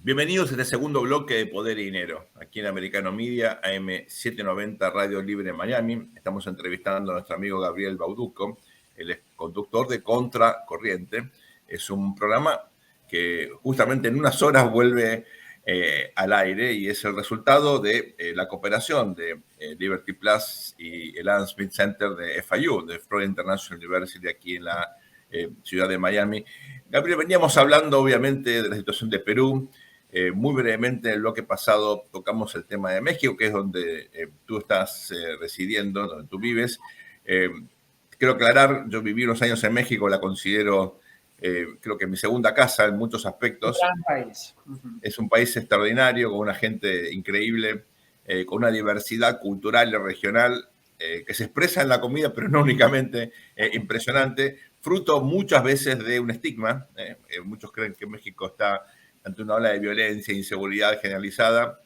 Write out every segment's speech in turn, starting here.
Bienvenidos a este segundo bloque de Poder y Dinero, aquí en Americano Media, AM790 Radio Libre en Miami. Estamos entrevistando a nuestro amigo Gabriel Bauducco, él es conductor de Contracorriente. Es un programa que justamente en unas horas vuelve al aire y es el resultado de la cooperación de Liberty Plus y el Adam Smith Center de FIU, de Florida International University, aquí en la ciudad de Miami. Gabriel, veníamos hablando obviamente de la situación de Perú. Muy brevemente, en el bloque pasado tocamos el tema de México, que es donde tú estás residiendo, donde tú vives. Quiero aclarar, yo viví unos años en México, la considero, creo que mi segunda casa en muchos aspectos. Un gran país. Es un país extraordinario, con una gente increíble, con una diversidad cultural y regional que se expresa en la comida, pero no únicamente, impresionante, fruto muchas veces de un estigma. Muchos creen que México está ante una ola de violencia e inseguridad generalizada.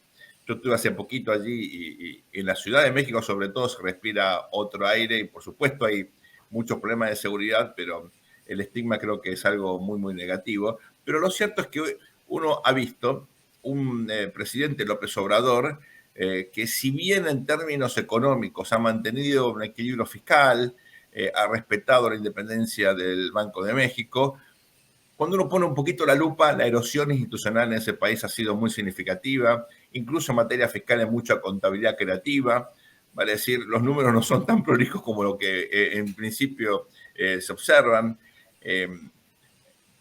Yo estuve hace poquito allí y en la Ciudad de México sobre todo se respira otro aire y por supuesto hay muchos problemas de seguridad, pero el estigma creo que es algo muy, muy negativo. Pero lo cierto es que uno ha visto un presidente López Obrador que si bien en términos económicos ha mantenido un equilibrio fiscal, ha respetado la independencia del Banco de México, cuando uno pone un poquito la lupa, la erosión institucional en ese país ha sido muy significativa, incluso en materia fiscal hay mucha contabilidad creativa, vale decir, los números no son tan prolijos como lo que en principio se observan.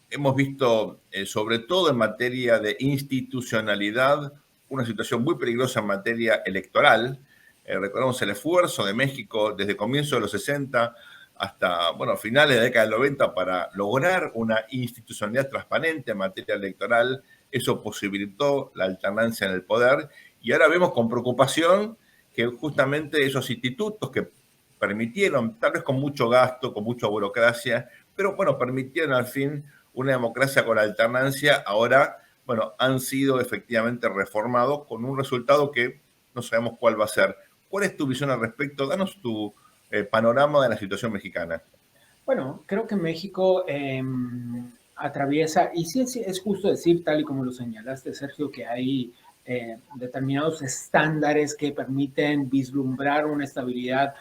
Hemos visto, sobre todo en materia de institucionalidad, una situación muy peligrosa en materia electoral. Recordamos el esfuerzo de México desde comienzos de los 60 hasta, bueno, finales de la década del 90 para lograr una institucionalidad transparente en materia electoral. Eso posibilitó la alternancia en el poder y ahora vemos con preocupación que justamente esos institutos que permitieron, tal vez con mucho gasto, con mucha burocracia, pero bueno, permitieron al fin una democracia con alternancia, ahora, bueno, han sido efectivamente reformados con un resultado que no sabemos cuál va a ser. ¿Cuál es tu visión al respecto? Danos tu panorama de la situación mexicana. Bueno, creo que México atraviesa, y sí es justo decir, tal y como lo señalaste, Sergio, que hay determinados estándares que permiten vislumbrar una estabilidad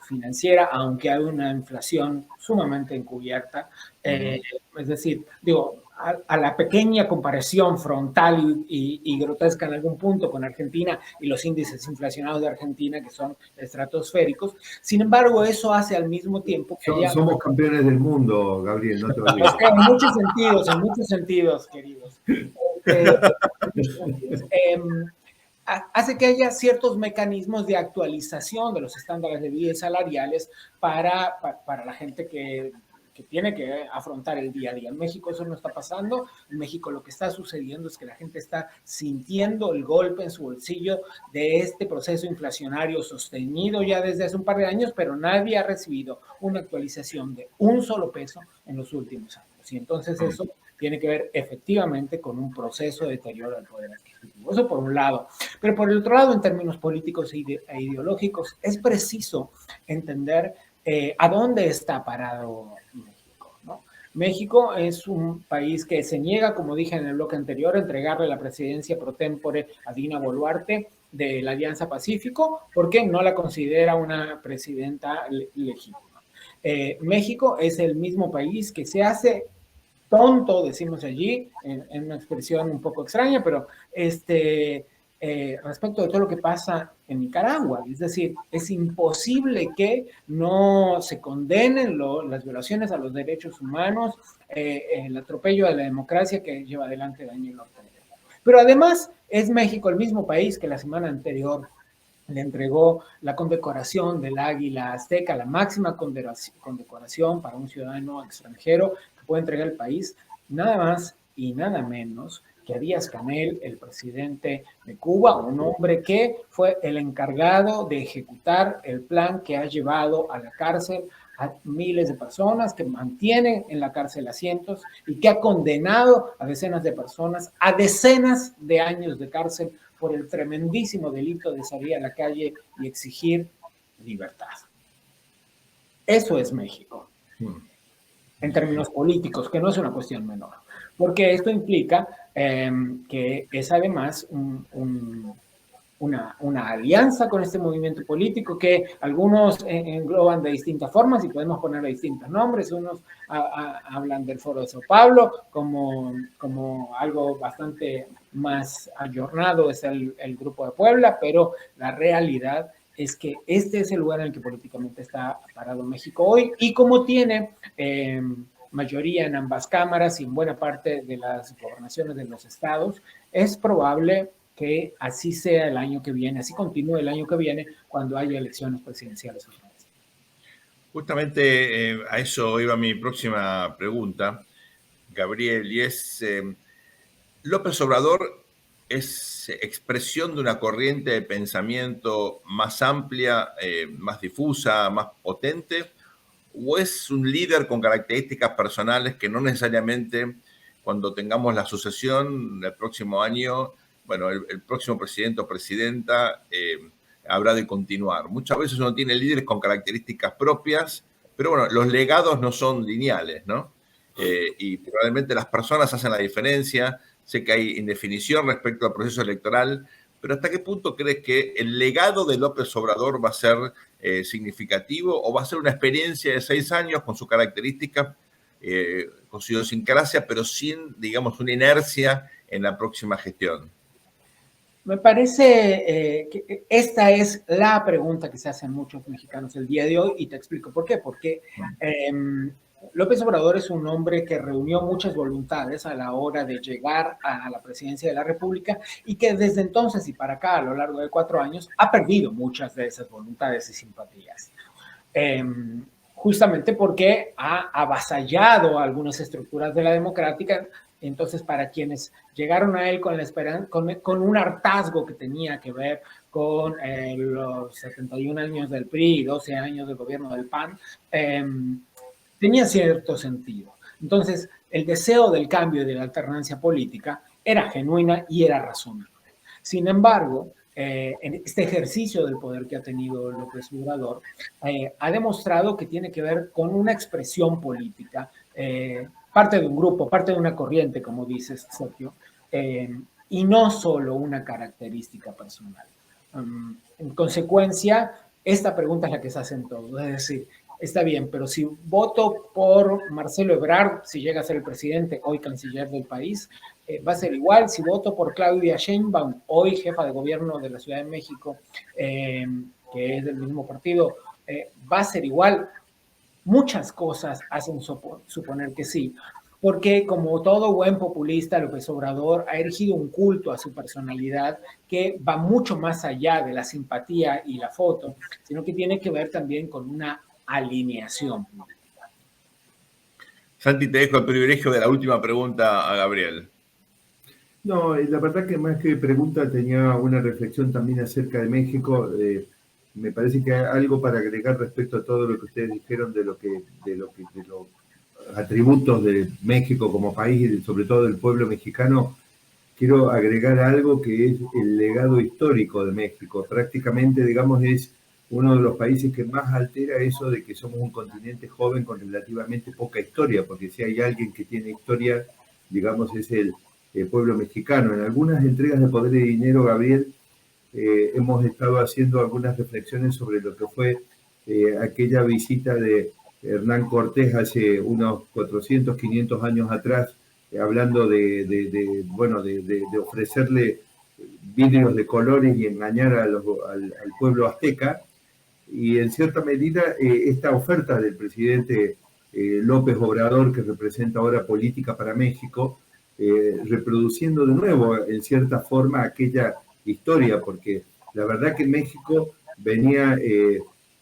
financiera, aunque hay una inflación sumamente encubierta. Es decir, digo, a la pequeña comparación frontal y grotesca en algún punto con Argentina y los índices inflacionados de Argentina, que son estratosféricos. Sin embargo, eso hace al mismo tiempo que somos campeones del mundo, Gabriel, no te olvides. En muchos sentidos, queridos. Hace que haya ciertos mecanismos de actualización de los estándares de vida y salariales para la gente que tiene que afrontar el día a día. En México eso no está pasando. En México lo que está sucediendo es que la gente está sintiendo el golpe en su bolsillo de este proceso inflacionario sostenido ya desde hace un par de años, pero nadie ha recibido una actualización de un solo peso en los últimos años. Y entonces eso tiene que ver efectivamente con un proceso de deterioro del poder adquisitivo. Eso por un lado. Pero por el otro lado, en términos políticos e ideológicos, es preciso entender a dónde está parado México, ¿no? México es un país que se niega, como dije en el bloque anterior, a entregarle la presidencia pro tempore a Dina Boluarte de la Alianza Pacífico porque no la considera una presidenta legítima. México es el mismo país que se hace tonto, decimos allí, en una expresión un poco extraña, pero respecto de todo lo que pasa en Nicaragua. Es decir, es imposible que no se condenen las violaciones a los derechos humanos, el atropello de la democracia que lleva adelante Daniel Ortega. Pero además es México el mismo país que la semana anterior le entregó la condecoración del Águila Azteca, la máxima condecoración para un ciudadano extranjero que puede entregar el país, nada más y nada menos que a Díaz-Canel, el presidente de Cuba, un hombre que fue el encargado de ejecutar el plan que ha llevado a la cárcel a miles de personas, que mantiene en la cárcel a cientos y que ha condenado a decenas de personas a decenas de años de cárcel por el tremendísimo delito de salir a la calle y exigir libertad. Eso es México, en términos políticos, que no es una cuestión menor, porque esto implica que es además una alianza con este movimiento político que algunos engloban de distintas formas y podemos ponerle distintos nombres. Unos hablan del Foro de Sao Paulo como algo bastante más ayornado, es el Grupo de Puebla, pero la realidad es que este es el lugar en el que políticamente está parado México hoy, y como tiene mayoría en ambas cámaras y en buena parte de las gobernaciones de los estados, es probable que así sea el año que viene, así continúe el año que viene cuando haya elecciones presidenciales. Justamente a eso iba mi próxima pregunta, Gabriel, y es, López Obrador es expresión de una corriente de pensamiento más amplia, más difusa, más potente, o es un líder con características personales que no necesariamente cuando tengamos la sucesión el próximo año, bueno, el próximo presidente o presidenta habrá de continuar. Muchas veces uno tiene líderes con características propias, pero bueno, los legados no son lineales, ¿no? Y probablemente las personas hacen la diferencia. Sé que hay indefinición respecto al proceso electoral, pero ¿hasta qué punto crees que el legado de López Obrador va a ser significativo o va a ser una experiencia de 6 años con sus características, con su idiosincrasia, pero sin, digamos, una inercia en la próxima gestión? Me parece que esta es la pregunta que se hacen muchos mexicanos el día de hoy, y te explico por qué. Porque López Obrador es un hombre que reunió muchas voluntades a la hora de llegar a la presidencia de la República y que desde entonces y para acá, a lo largo de 4 años, ha perdido muchas de esas voluntades y simpatías. Justamente porque ha avasallado algunas estructuras de la democrática. Entonces, para quienes llegaron a él con la esperanza, con un hartazgo que tenía que ver con los 71 años del PRI y 12 años del gobierno del PAN, tenía cierto sentido. Entonces, el deseo del cambio y de la alternancia política era genuina y era razonable. Sin embargo, en este ejercicio del poder que ha tenido López Obrador, ha demostrado que tiene que ver con una expresión política, parte de un grupo, parte de una corriente, como dices, Sergio, y no solo una característica personal. En consecuencia, esta pregunta es la que se hacen todos, es decir, está bien, pero si voto por Marcelo Ebrard, si llega a ser el presidente, hoy canciller del país, va a ser igual. Si voto por Claudia Sheinbaum, hoy jefa de gobierno de la Ciudad de México, que es del mismo partido, va a ser igual. Muchas cosas hacen suponer que sí, porque como todo buen populista, López Obrador ha erigido un culto a su personalidad que va mucho más allá de la simpatía y la foto, sino que tiene que ver también con una alineación política. Santi, te dejo el privilegio de la última pregunta a Gabriel. No, la verdad que más que pregunta tenía una reflexión también acerca de México. Me parece que hay algo para agregar respecto a todo lo que ustedes dijeron de los atributos de México como país y sobre todo del pueblo mexicano. Quiero agregar algo que es el legado histórico de México. Prácticamente, digamos, es uno de los países que más altera eso de que somos un continente joven con relativamente poca historia, porque si hay alguien que tiene historia, digamos, es el pueblo mexicano. En algunas entregas de Poder y Dinero, Gabriel, hemos estado haciendo algunas reflexiones sobre lo que fue aquella visita de Hernán Cortés hace unos 400, 500 años atrás, hablando de ofrecerle vidrios de colores y engañar al pueblo azteca. Y en cierta medida esta oferta del presidente López Obrador, que representa ahora Política para México, reproduciendo de nuevo en cierta forma aquella historia, porque la verdad que México venía,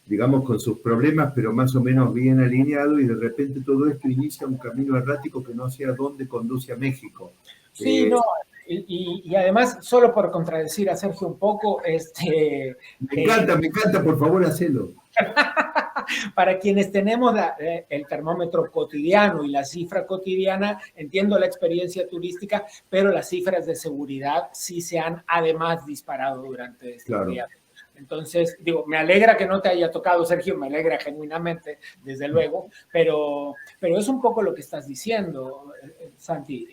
digamos, con sus problemas, pero más o menos bien alineado, y de repente todo esto inicia un camino errático que no sé a dónde conduce a México. Sí, no, y además, solo por contradecir a Sergio un poco, me encanta, por favor, hacelo. Para quienes tenemos el termómetro cotidiano y la cifra cotidiana, entiendo la experiencia turística, pero las cifras de seguridad sí se han además disparado durante este día. Entonces, digo, me alegra que no te haya tocado, Sergio, me alegra genuinamente, desde luego, pero es un poco lo que estás diciendo, Santi.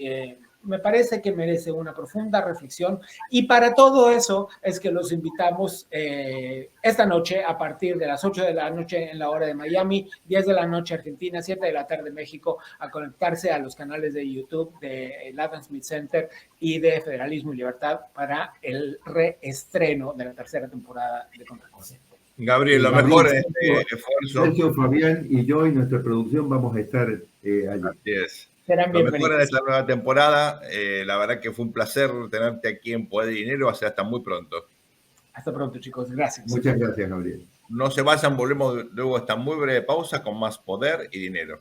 me parece que merece una profunda reflexión, y para todo eso es que los invitamos esta noche a partir de las 8 de la noche en la hora de Miami, 10 de la noche Argentina, 7 de la tarde México, a conectarse a los canales de YouTube de Adam Smith Center y de Federalismo y Libertad para el reestreno de la tercera temporada de Contracorriente. Gabriel, lo mejor en este esfuerzo. Sergio, Fabián y yo y nuestra producción vamos a estar allí. Así es. Serán Lo mejor en bienvenidos. esta nueva temporada. La verdad que fue un placer tenerte aquí en Poder y Dinero. Va a ser hasta muy pronto. Hasta pronto, chicos. Gracias. Muchas gracias, Gabriel. No se vayan, volvemos luego a esta muy breve pausa con más Poder y Dinero.